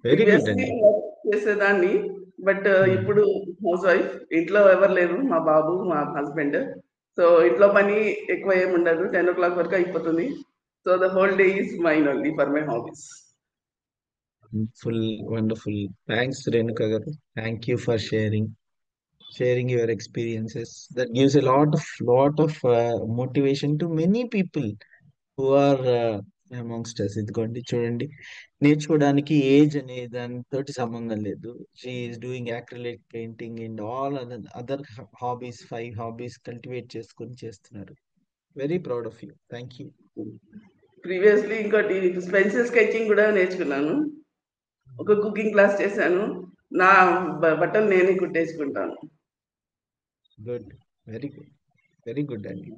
Previously చేసేదాన్ని, బట్ ఇప్పుడు హౌస్ వైఫ్, ఇంట్లో ఎవరు లేరు, మా బాబు మా హస్బెండ్. సో ఇంట్లో పని ఎక్కువ ఏమి ఉండదు, 10 o'clock వరకు అయిపోతుంది. So the whole day is mine only for my hobbies. Wonderful. Thanks, Renuka garu. Thank you for sharing your experiences. That gives a lot of motivation to many people who are amongst us. ఇదిగోండి చూడండి, నేర్చుకోవడానికి ఏజ్ అనే దానితోటి సంబంధం లేదు. She is doing acrylic painting and all other hobbies, 5 hobbies cultivate చేసుకొని చేస్తున్నారు. Very proud of you. Thank you. Previously ఇంకోటి పెన్సిల్ స్కెచింగ్ కూడా నేర్చుకున్నాను, ఒక కుకింగ్ క్లాస్ చేశాను, నా బట్టలు నేనే కుట్టేసుకుంటాను. Good, very good, very good అండి.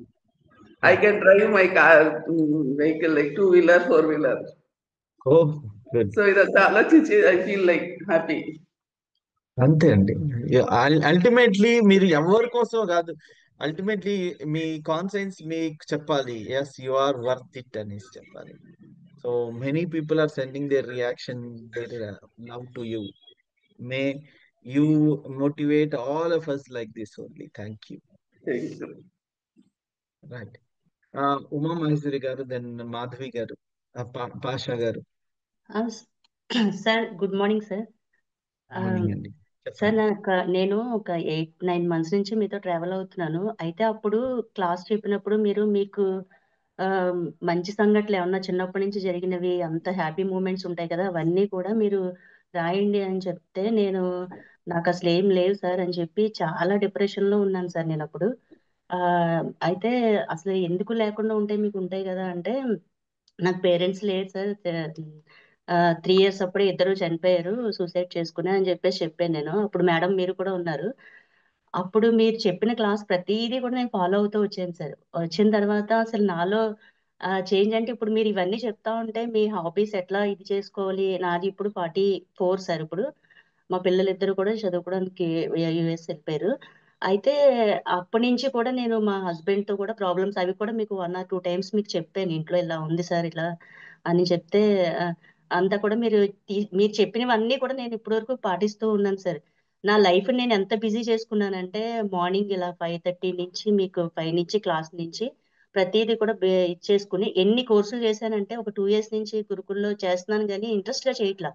I can drive my car, vehicle like 2-wheeler, 4-wheeler. Oh, good. So idanతా ఆలోచించి I feel like happy. అంతే అండి. అల్టిమేట్లీ మీరు ఎవరి కోసం కాదు, అల్టిమేట్లీ మీ కాన్సెన్స్ మీకు చెప్పాలి, yes you are worth it అనేసి చెప్పాలి. So many people are sending their reaction, their love to you. May you motivate all of us like this only. Thank you. Right. Uma Maheshwari గారు, దెన్ మాధవి గారు, పాషా గారు. Sir good morning sir. Sir నేను ఒక 8-9 months నుంచి మీతో ట్రావెల్ అవుతున్నాను. అయితే అప్పుడు క్లాస్ చెప్పినప్పుడు మీరు మీకు మంచి సంఘటనలు ఏమన్నా చిన్నప్పటి నుంచి జరిగినవి, అంత హ్యాపీ మూమెంట్స్ ఉంటాయి కదా, అవన్నీ కూడా మీరు రాయండి అని చెప్తే, నాకు అసలు ఏం లేవు సార్ అని చెప్పి చాలా డిప్రెషన్లో ఉన్నాను సార్ నేను అప్పుడు. అయితే అసలు ఎందుకు లేకుండా ఉంటే మీకు ఉంటాయి కదా అంటే, నాకు పేరెంట్స్ లేరు సార్, 3 years అప్పుడే ఇద్దరు చనిపోయారు సూసైడ్ చేసుకుని అని చెప్పాను నేను. అప్పుడు మేడం మీరు కూడా ఉన్నారు. అప్పుడు మీరు చెప్పిన క్లాస్ ప్రతిదీ కూడా నేను ఫాలో అవుతూ వచ్చాను సార్. వచ్చిన తర్వాత అసలు నాలో చేంజ్ అంటే, ఇప్పుడు మీరు ఇవన్నీ చెప్తా ఉంటే మీ హాబీస్ ఎట్లా ఇది చేసుకోవాలి, నాది ఇప్పుడు 44 సార్. ఇప్పుడు మా పిల్లలిద్దరు కూడా చదువుకోవడానికి యుఎస్ వెళ్ళిపోయారు. అయితే అప్పటి నుంచి కూడా నేను మా హస్బెండ్తో కూడా ప్రాబ్లమ్స్ అవి కూడా మీకు 1 or 2 times మీకు చెప్పాను, ఇంట్లో ఇలా ఉంది సార్ ఇట్లా అని చెప్తే, అంతా కూడా మీరు చెప్పినవన్నీ కూడా నేను ఇప్పటి వరకు పాటిస్తూ ఉన్నాను సార్. నా లైఫ్ నేను ఎంత బిజీ చేసుకున్నానంటే, మార్నింగ్ ఇలా 5:30 నుంచి మీకు 5 నుంచి క్లాస్ నుంచి ప్రతిదీ కూడా ఇచ్చేసుకుని ఎన్ని కోర్సులు చేశానంటే, ఒక 2 years నుంచి గురుకుల్లో చేస్తున్నాను కానీ ఇంట్రెస్ట్గా చేయట్లా.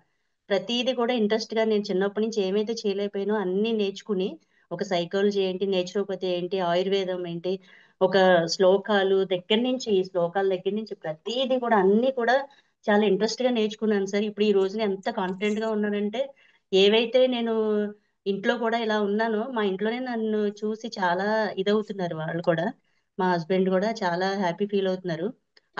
ప్రతిదీ కూడా ఇంట్రెస్ట్గా నేను చిన్నప్పటి నుంచి ఏమైతే చేయలేకపోయానో అన్ని నేర్చుకుని, ఒక సైకాలజీ ఏంటి, నేచురోపతి ఏంటి, ఆయుర్వేదం ఏంటి, ఒక శ్లోకాల దగ్గర నుంచి ప్రతిదీ కూడా అన్ని కూడా చాలా ఇంట్రెస్ట్గా నేర్చుకున్నాను సార్. ఇప్పుడు ఈ రోజున ఎంత కాన్ఫిడెంట్గా ఉన్నానంటే, ఏవైతే నేను ఇంట్లో కూడా ఇలా ఉన్నానో, మా ఇంట్లోనే నన్ను చూసి చాలా ఇదవుతున్నారు వాళ్ళు కూడా. మా హస్బెండ్ కూడా చాలా హ్యాపీ ఫీల్ అవుతున్నారు.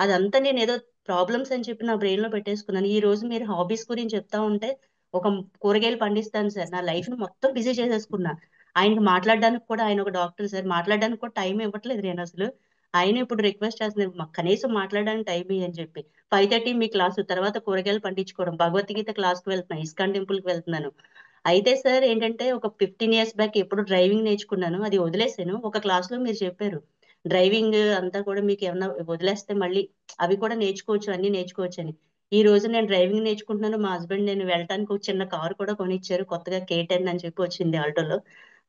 అదంతా నేను ఏదో ప్రాబ్లమ్స్ అని చెప్పి నా బ్రెయిన్లో పెట్టేసుకున్నాను. ఈ రోజు మీరు హాబీస్ గురించి చెప్తా ఉంటే, ఒక కూరగాయలు పండిస్తాను సార్, నా లైఫ్ని మొత్తం బిజీ చేసేసుకున్నా. ఆయనకి మాట్లాడడానికి కూడా, ఆయన ఒక డాక్టర్ సార్, మాట్లాడడానికి కూడా టైం ఇవ్వట్లేదు నేను అసలు. ఆయన ఇప్పుడు రిక్వెస్ట్ చేస్తున్నారు మాకు కనీసం మాట్లాడడానికి టైం అని చెప్పి. 5:30 మీ క్లాసు, తర్వాత కూరగాయలు పండించుకోవడం, భగవద్గీత క్లాస్కి వెళ్తున్నాను, ఇస్కాన్ టెంపుల్కి వెళ్తున్నాను. అయితే సార్ ఏంటంటే ఒక 15 years బ్యాక్ ఎప్పుడు డ్రైవింగ్ నేర్చుకున్నాను, అది వదిలేసాను. ఒక క్లాస్ లో మీరు చెప్పారు డ్రైవింగ్ అంతా కూడా మీకు ఏమన్నా వదిలేస్తే మళ్ళీ అవి కూడా నేర్చుకోవచ్చు, అన్ని నేర్చుకోవచ్చు అని. ఈ రోజు నేను డ్రైవింగ్ నేర్చుకుంటున్నాను. మా హస్బెండ్ నేను వెళ్ళటానికి ఒక చిన్న కారు కూడా కొనిచ్చారు, కొత్తగా K10 అని చెప్పి వచ్చింది ఆల్టోలో,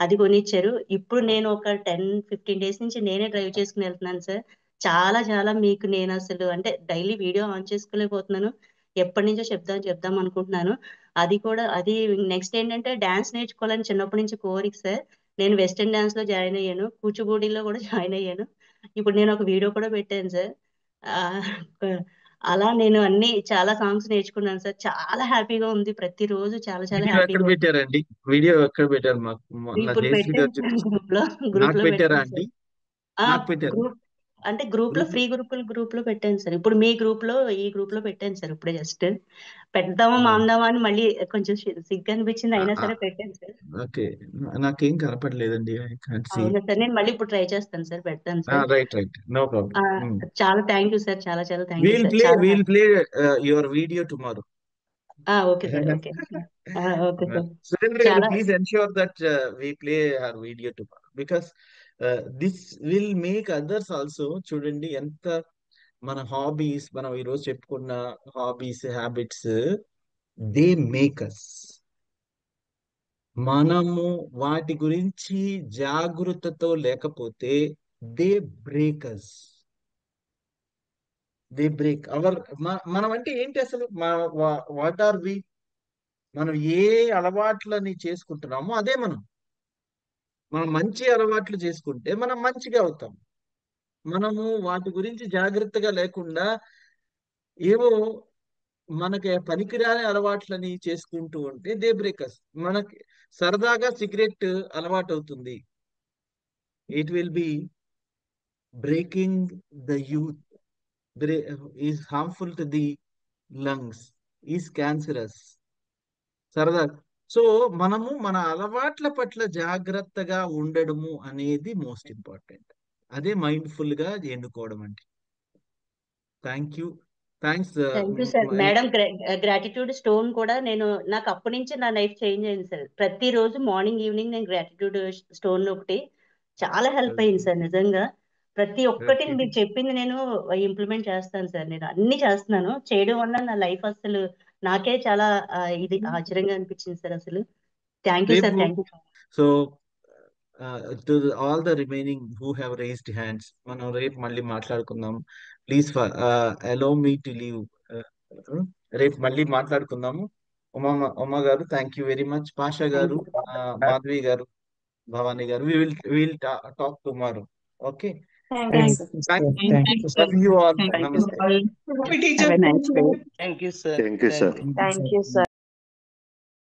అది కొనిచ్చారు. ఇప్పుడు నేను ఒక 10-15 days నుంచి నేనే డ్రైవ్ చేసుకుని వెళ్తున్నాను సార్. చాలా చాలా మీకు నేను అసలు అంటే డైలీ వీడియో ఆన్ చేసుకోలేకపోతున్నాను. ఎప్పటి నుంచో చెప్దాం అనుకుంటున్నాను. అది కూడా అది నెక్స్ట్ ఏంటంటే డాన్స్ నేర్చుకోవాలని చిన్నప్పటి నుంచి కోరిక సార్. నేను వెస్టర్న్ డాన్స్ లో జాయిన్ అయ్యాను, కూచిపూడిలో కూడా జాయిన్ అయ్యాను. ఇప్పుడు నేను ఒక వీడియో కూడా పెట్టాను సార్. ఆ, అలా నేను అన్ని చాలా సాంగ్స్ నేర్చుకున్నాను సార్. చాలా హ్యాపీగా ఉంది, ప్రతిరోజు చాలా చాలా వీడియో ఎక్కడ హ్యాపీగా ఉంది. పెట్టారండి? వీడియో ఎక్కడ పెట్టారు? మాకు మొన్న ఇప్పుడు జేసీ గారు పెట్టాను సార్, గ్రూప్ నాకు లో పెట్టారా పెట్టాను అండి? సార్. ఆ నాకు పెట్టారు గ్రూప్ అంటే గ్రూప్ లో గ్రూప్ ఫ్రీ గ్రూప్ లో పెట్టాను సార్. ఇప్పుడు మీ గ్రూప్ లో ఈ గ్రూప్ లో పెట్టాను సార్. ఇప్పుడే జస్ట్ పెడదామా మాందామా అని మళ్ళీ కొంచెం సిగ్గు అనిపించింది, అయినా సరే పెట్టాను సార్. ఓకే. నాకేం కనపడలేదండి. I can't see. అవునా సార్, నేను మళ్ళీ ఇప్పుడు ట్రై చేస్తాను సార్, పెడతాను సార్. Right no problem. చాలా థ్యాంక్ యూ సార్, చాలా చాలా థ్యాంక్ యూ వీల్ సార్. ప్లే చాలా your video tomorrow. Okay sir, okay okay sir. Surendra garu, చాలా please ensure that we play her video tomorrow, because this will make others also. చూడండి ఎంత మన హాబీస్, మనం ఈరోజు చెప్పుకున్న hobbies, habits, they make us. మనము వాటి గురించి జాగృతతో లేకపోతే they break us. They break our. మనం అంటే ఏంటి అసలు? What are we? మనం ఏ అలవాట్లని చేసుకుంటున్నామో అదే మనం. మనం మంచి అలవాట్లు చేసుకుంటే మనం మంచిగా అవుతాం. మనము వాటి గురించి జాగ్రత్తగా లేకుండా ఏవో మనకి పనికిరాని అలవాట్లని చేసుకుంటూ ఉంటే దే బ్రేకర్స్. మనకి సరదాగా సిగరెట్ అలవాటు అవుతుంది. It will be breaking the youth, is harmful to the lungs, is cancerous. సరదా. సో మనము మన అలవాట్ల పట్ల జాగ్రత్తగా ఉండడము అనేది మోస్ట్ ఇంపార్టెంట్. అదే మైండ్ఫుల్ గా ఎన్నుకోవడం అంటే. Thank you. Thanks. Thank you sir. Madam gratitude stone కూడా నేను, నాకు అప్పటి నుంచి నా లైఫ్ చేంజ్ అయింది సార్. ప్రతిరోజు మార్నింగ్ ఈవినింగ్ నేను గ్రాటిట్యూడ్ స్టోన్ ఒకటి చాలా హెల్ప్ అయింది సార్ నిజంగా. ప్రతి ఒక్కటి మీరు చెప్పింది నేను ఇంప్లిమెంట్ చేస్తాను సార్. నేను అన్ని చేస్తున్నాను, చేయడం వల్ల నా లైఫ్ అసలు నాకే చాలా ఇది ఆశ్చర్యంగా అనిపించింది సార్ అసలు. Thank you sir, thank you. So to all the remaining who have raised hands, మనం రేపు మళ్ళీ మాట్లాడుకుందాం. Please allow me to leave. రేపు మళ్ళీ మాట్లాడుకుందాము. ఉమా గారు thank you very much. Pasha గారు, మాధవి గారు, భవానీ గారు, will talk tomorrow. Okay. Love you all. Namaste. Have a nice day. Thank you, sir. Thank you sir. Thank you, sir.